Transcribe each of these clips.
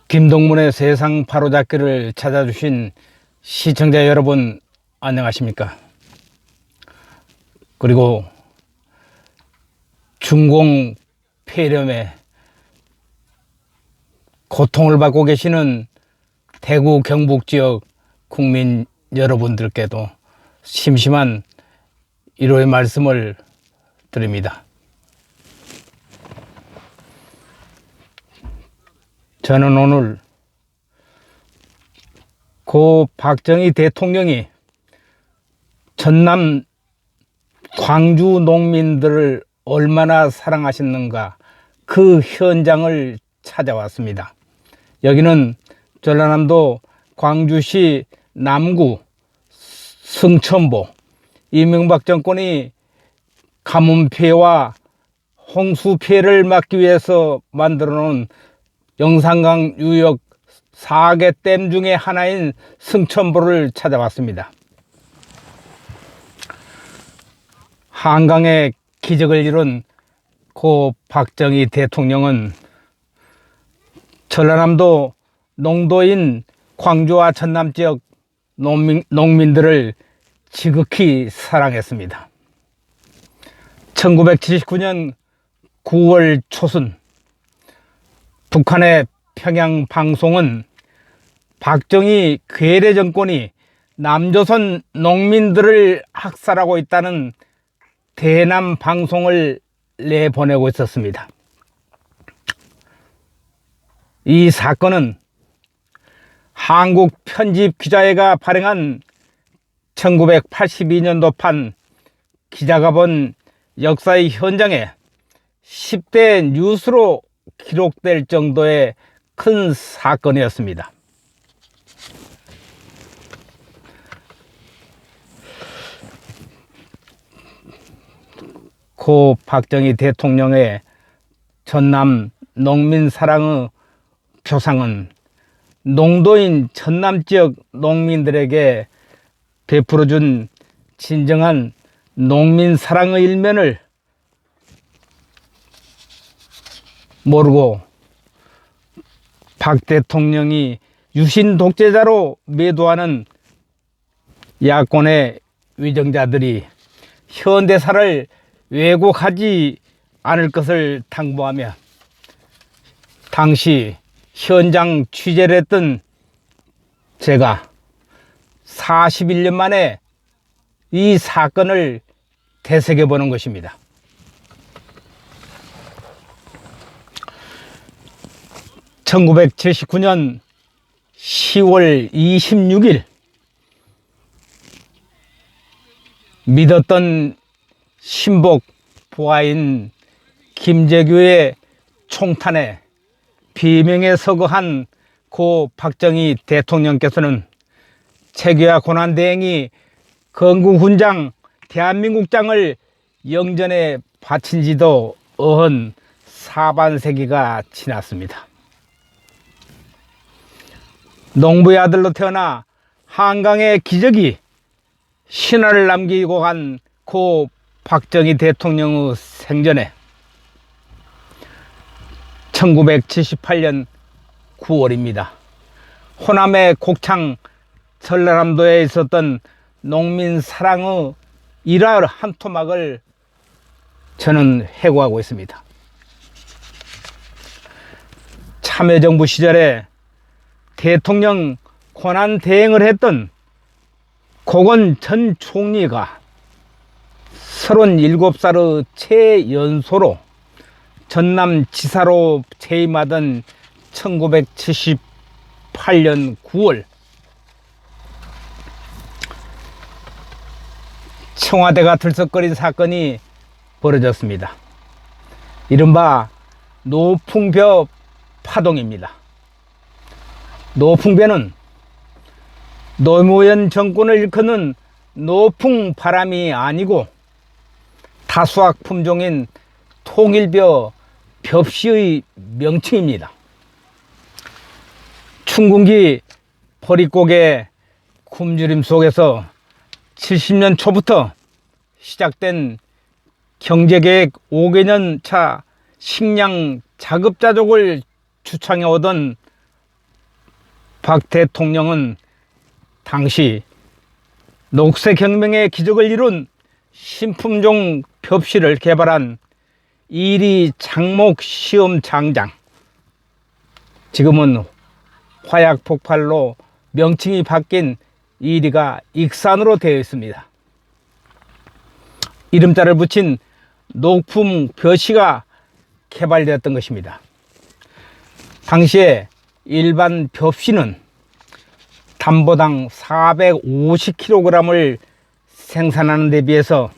김동문의 세상 바로잡기를 찾아주신 시청자 여러분, 안녕하십니까? 그리고 중공 폐렴에 고통을 받고 계시는 대구 경북 지역 국민 여러분들께도 심심한 위로의 말씀을 드립니다. 저는 오늘 고 박정희 대통령이 전남 광주 농민들을 얼마나 사랑하셨는가, 그 현장을 찾아왔습니다. 여기는 전라남도 광주시 남구 승천보, 이명박 정권이 가뭄 피해와 홍수 피해를 막기 위해서 만들어 놓은 영산강 유역 4개 댐 중에 하나인 승천보를 찾아왔습니다. 한강의 기적을 이룬 고 박정희 대통령은 전라남도 농도인 광주와 전남 지역 농민들을 지극히 사랑했습니다. 1979년 9월 초순 북한의 평양 방송은 박정희 괴뢰 정권이 남조선 농민들을 학살하고 있다는 대남 방송을 내보내고 있었습니다. 이 사건은 한국 편집기자회가 발행한 1982년도판 기자가 본 역사의 현장에 10대 뉴스로 기록될 정도의 큰 사건이었습니다. 고 박정희 대통령의 전남 농민 사랑의 표상은 농도인 전남 지역 농민들에게 베풀어준 진정한 농민 사랑의 일면을 모르고 박 대통령이 유신 독재자로 매도하는 야권의 위정자들이 현대사를 왜곡하지 않을 것을 당부하며 당시 현장 취재를 했던 제가 41년 만에 이 사건을 되새겨보는 것입니다. 1979년 10월 26일 믿었던 신복 부하인 김재규의 총탄에 비명에 서거한 고 박정희 대통령께서는 체계와 고난대행이 건국훈장 대한민국장을 영전에 바친 지도 어언 사반세기가 지났습니다. 농부의 아들로 태어나 한강의 기적이 신화를 남기고 간 고 박정희 대통령의 생전에 1978년 9월입니다. 호남의 곡창 전라남도에 있었던 농민 사랑의 일화 한 토막을 저는 회고하고 있습니다. 참여정부 시절에 대통령 권한 대행을 했던 고건 전 총리가 37살의 최연소로 전남지사로 재임하던 1978년 9월 청와대가 들썩거린 사건이 벌어졌습니다. 이른바 노풍벼 파동입니다. 노풍벼는 노무현 정권을 일컫는 노풍 바람이 아니고 다수학 품종인 통일벼 벽시의 명칭입니다. 춘궁기 보릿고개 굶주림 속에서 70년 초부터 시작된 경제계획 5개년 차 식량 자급자족을 주창해 오던 박 대통령은 당시 녹색혁명의 기적을 이룬 신품종 벽실을 개발한 이리 장목 시험 장장, 지금은 화약 폭발로 명칭이 바뀐 이리가 익산으로 되어 있습니다. 이름자를 붙인 녹품 벼시가 개발되었던 것입니다. 당시에 일반 벽시는 담보당 450kg을 생산하는 데 비해서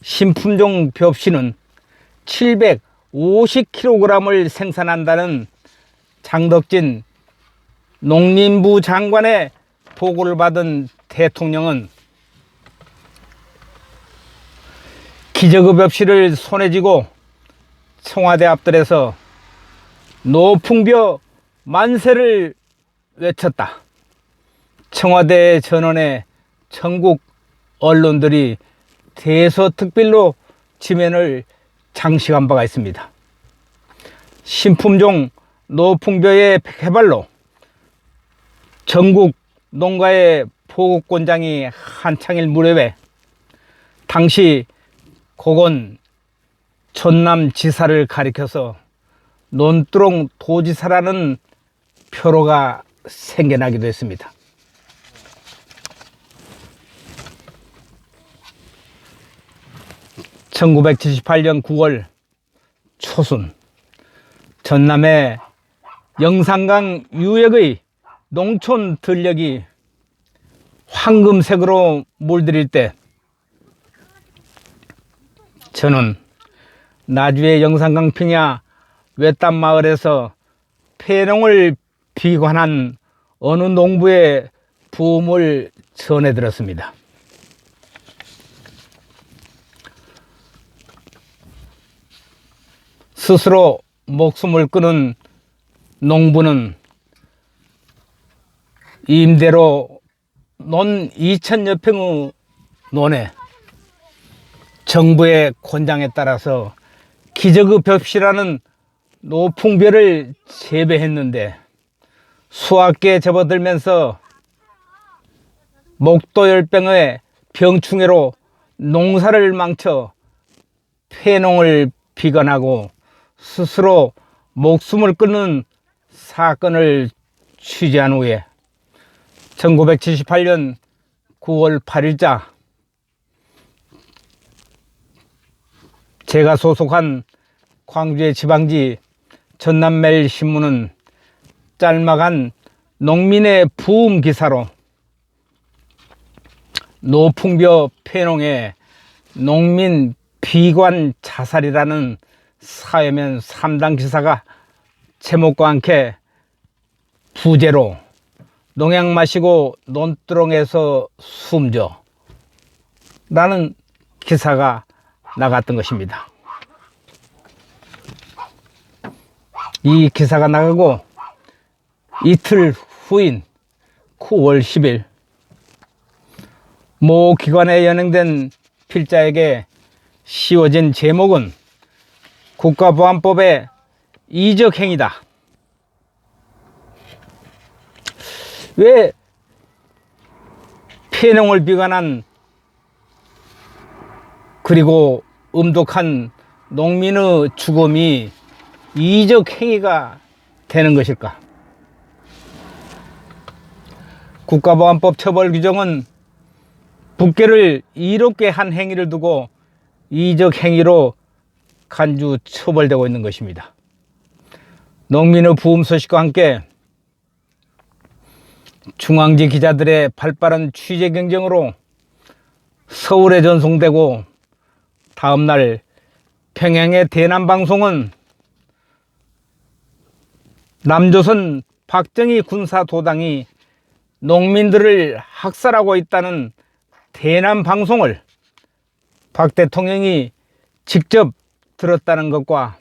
신품종 벽시는 750kg을 생산한다는 장덕진 농림부 장관의 보고를 받은 대통령은 기저귀 벽시를 손에 쥐고 청와대 앞들에서 노풍벼 만세를 외쳤다. 청와대 전원에 전국 언론들이 대서특필로 지면을 장식한 바가 있습니다. 신품종 노풍벼의 개발로 전국 농가의 보급곤장이 한창일 무렵에 당시 고건 전남지사를 가리켜서 논두렁 도지사라는 표로가 생겨나기도 했습니다. (1978년 9월) 초순 전남의 영산강 유역의 농촌 들녘이 황금색으로 물들일 때 저는 나주의 영산강 평야 외딴 마을에서 폐농을 비관한 어느 농부의 부음을 전해 들었습니다. 스스로 목숨을 끊은 농부는 임대로 논 2000여 평의 논에 정부의 권장에 따라서 기저귀 벽시라는 노풍벼를 재배했는데 수확기에 접어들면서 목도열병의 병충해로 농사를 망쳐 폐농을 비관하고 스스로 목숨을 끊는 사건을 취재한 후에 1978년 9월 8일자 제가 소속한 광주의 지방지 전남매일신문은 짤막한 농민의 부음 기사로 노풍벼 폐농에 농민 비관 자살이라는 사회면 3당 기사가 제목과 함께 부제로 농약 마시고 논두렁에서 숨져 라는 기사가 나갔던 것입니다. 이 기사가 나가고 이틀 후인 9월 10일 모 기관에 연행된 필자에게 씌워진 제목은 국가보안법의 이적행위다. 왜 폐농을 비관한 그리고 음독한 농민의 죽음이 이적행위가 되는 것일까? 국가보안법 처벌 규정은 국계를 이롭게 한 행위를 두고 이적행위로 간주 처벌되고 있는 것입니다. 농민의 부음 소식과 함께 중앙지 기자들의 발빠른 취재 경쟁으로 서울에 전송되고 다음날 평양의 대남방송은 남조선 박정희 군사도당이 농민들을 학살하고 있다는 대남방송을 박 대통령이 직접 들었다는 것과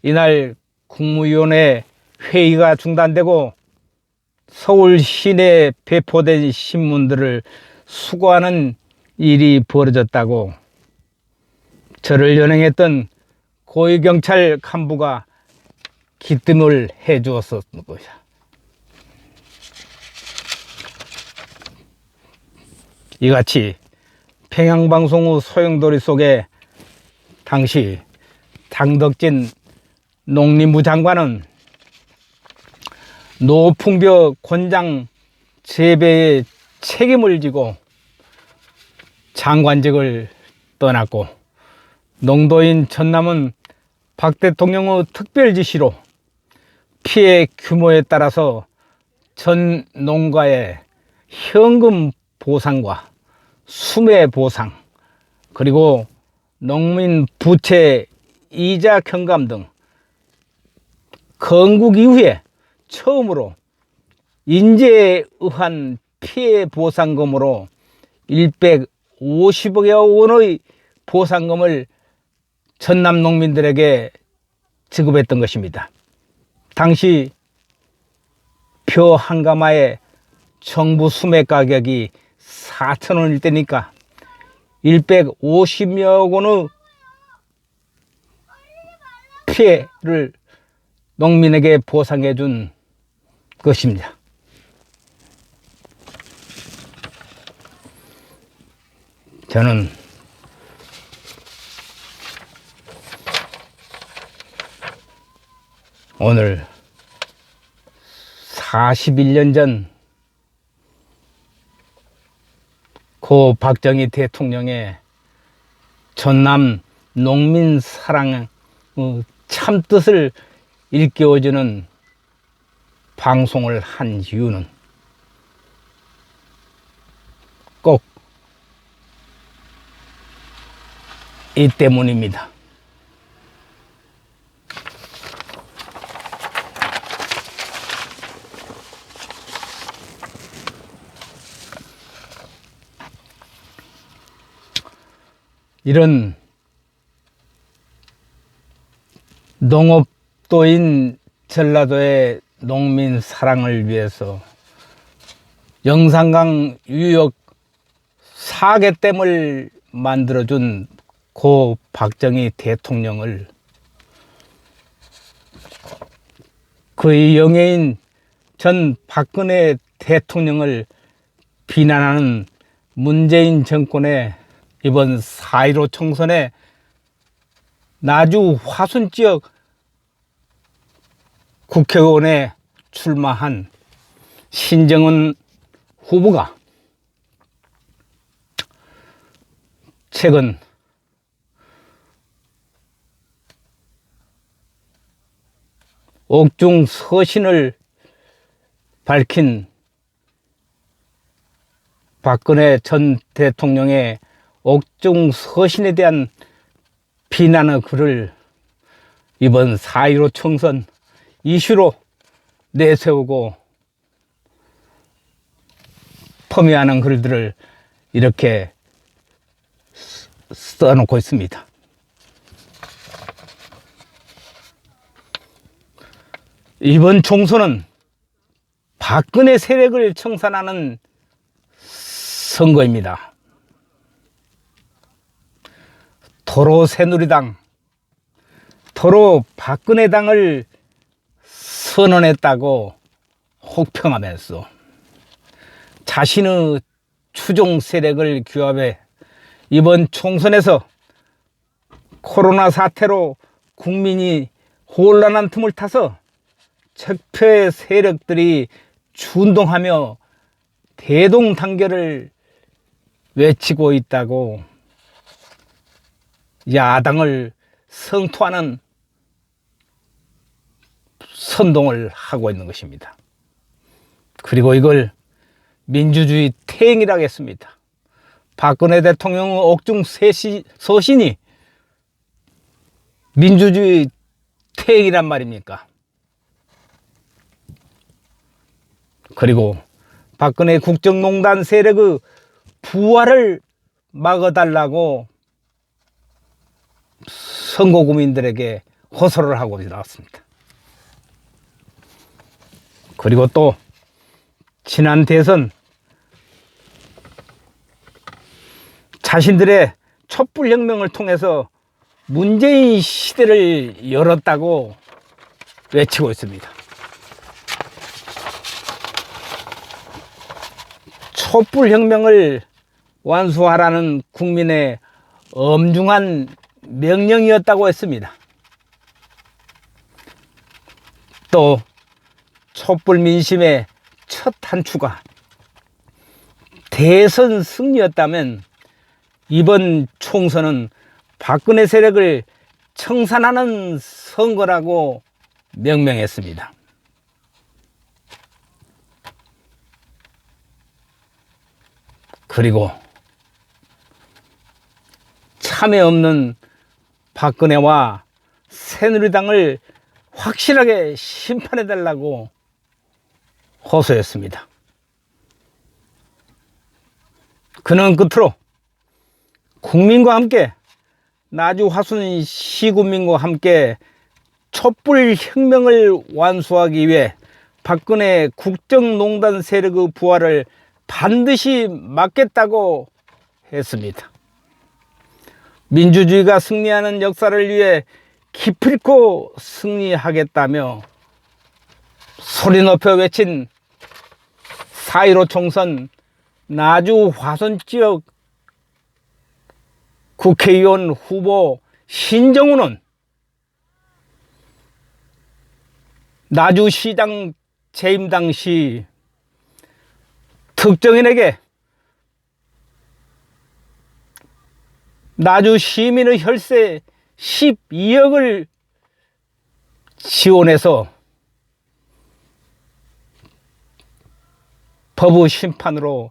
이날 국무위원회 회의가 중단되고 서울 시내에 배포된 신문들을 수거하는 일이 벌어졌다고 저를 연행했던 고위경찰 간부가 기뜸을 해 주었었던 것이야. 이같이 평양방송의 소용돌이 속에 당시 장덕진 농림부 장관은 노풍벼 곤장 재배에 책임을 지고 장관직을 떠났고, 농도인 전남은 박 대통령의 특별 지시로 피해 규모에 따라서 전 농가의 현금 보상과 수매 보상, 그리고 농민 부채 이자 경감 등 건국 이후에 처음으로 인재에 의한 피해 보상금으로 150억여 원의 보상금을 전남 농민들에게 지급했던 것입니다. 당시 벼 한 가마의 정부 수매 가격이 4,000원일 때니까 150여 원의 피해를 농민에게 보상해 준 것입니다. 저는 오늘 41년 전 고 박정희 대통령의 전남 농민 사랑의 참뜻을 일깨워주는 방송을 한 이유는 꼭 이 때문입니다. 이런 농업도인 전라도의 농민 사랑을 위해서 영산강 유역 4개댐을 만들어준 고 박정희 대통령을 그의 영예인 전 박근혜 대통령을 비난하는 문재인 정권의 이번 4.15 총선에 나주 화순 지역 국회의원에 출마한 신정은 후보가 최근 옥중 서신을 밝힌 박근혜 전 대통령의 옥중 서신에 대한 비난의 글을 이번 4.15 총선 이슈로 내세우고 펌웨하는 글들을 이렇게 써놓고 있습니다. 이번 총선은 박근혜 세력을 청산하는 선거입니다. 도로 새누리당, 도로 박근혜당을 선언했다고 혹평하면서 자신의 추종 세력을 규합해 이번 총선에서 코로나 사태로 국민이 혼란한 틈을 타서 적폐 세력들이 준동하며 대동단결을 외치고 있다고 야당을 성토하는 선동을 하고 있는 것입니다. 그리고 이걸 민주주의 퇴행이라고 했습니다. 박근혜 대통령의 옥중 서신이 민주주의 퇴행이란 말입니까? 그리고 박근혜 국정농단 세력의 부활을 막아달라고 선거구민들에게 호소를 하고 나왔습니다. 그리고 또 지난 대선 자신들의 촛불혁명을 통해서 문재인 시대를 열었다고 외치고 있습니다. 촛불혁명을 완수하라는 국민의 엄중한 명령이었다고 했습니다. 또 촛불 민심의 첫 단추가 대선 승리였다면 이번 총선은 박근혜 세력을 청산하는 선거라고 명명했습니다. 그리고 참여 없는 박근혜와 새누리당을 확실하게 심판해달라고 호소했습니다. 그는 끝으로 국민과 함께 나주 화순 시군민과 함께 촛불혁명을 완수하기 위해 박근혜 국정농단 세력의 부활을 반드시 막겠다고 했습니다. 민주주의가 승리하는 역사를 위해 기필코 승리하겠다며 소리 높여 외친 4.15 총선 나주 화순 지역 국회의원 후보 신정우는 나주시장 재임 당시 특정인에게 나주 시민의 혈세 12억을 지원해서 법의 심판으로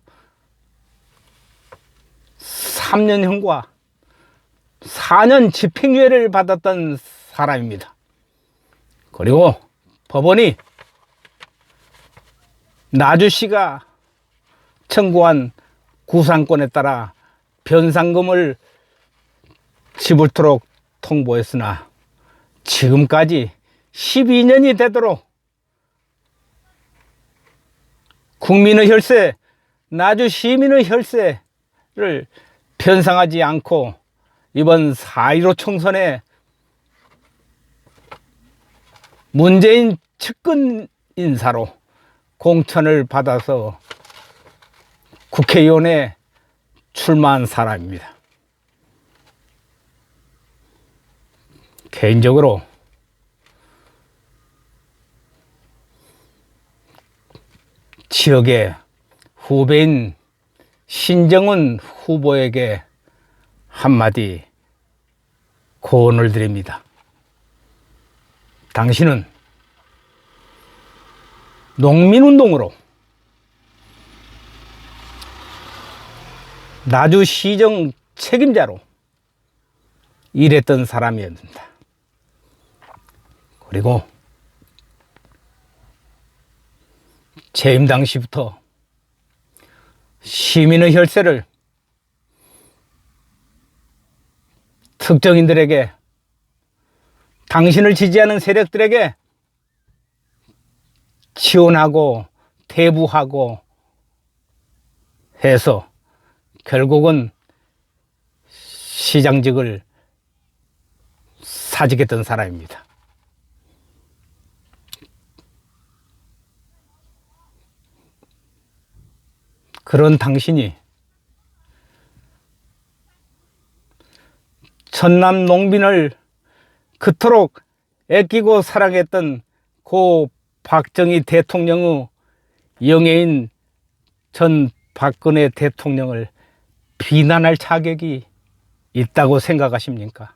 3년형과 4년 집행유예를 받았던 사람입니다. 그리고 법원이 나주시가 청구한 구상권에 따라 변상금을 지불토록 통보했으나 지금까지 12년이 되도록 국민의 혈세, 나주 시민의 혈세를 변상하지 않고 이번 4.15 총선에 문재인 측근 인사로 공천을 받아서 국회의원에 출마한 사람입니다. 개인적으로 지역의 후배인 신정훈 후보에게 한마디 고언을 드립니다. 당신은 농민운동으로 나주시정 책임자로 일했던 사람이었습니다. 그리고 재임 당시부터 시민의 혈세를 특정인들에게, 당신을 지지하는 세력들에게 지원하고 대부하고 해서 결국은 시장직을 사직했던 사람입니다. 그런 당신이 전남 농민을 그토록 아끼고 사랑했던 고 박정희 대통령의 영예인 전 박근혜 대통령을 비난할 자격이 있다고 생각하십니까?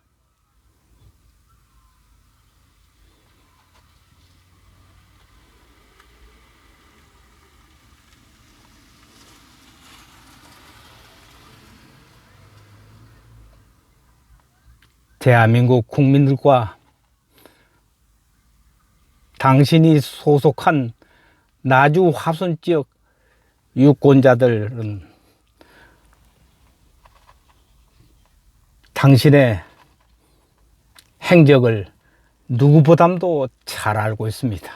대한민국 국민들과 당신이 소속한 나주 화순 지역 유권자들은 당신의 행적을 누구보다도 잘 알고 있습니다.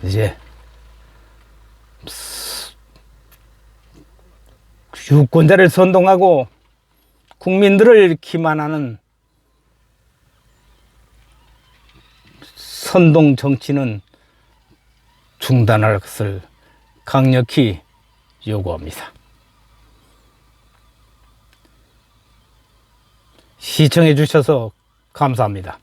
이제 유권자를 선동하고 국민들을 기만하는 선동 정치는 중단할 것을 강력히 요구합니다. 시청해 주셔서 감사합니다.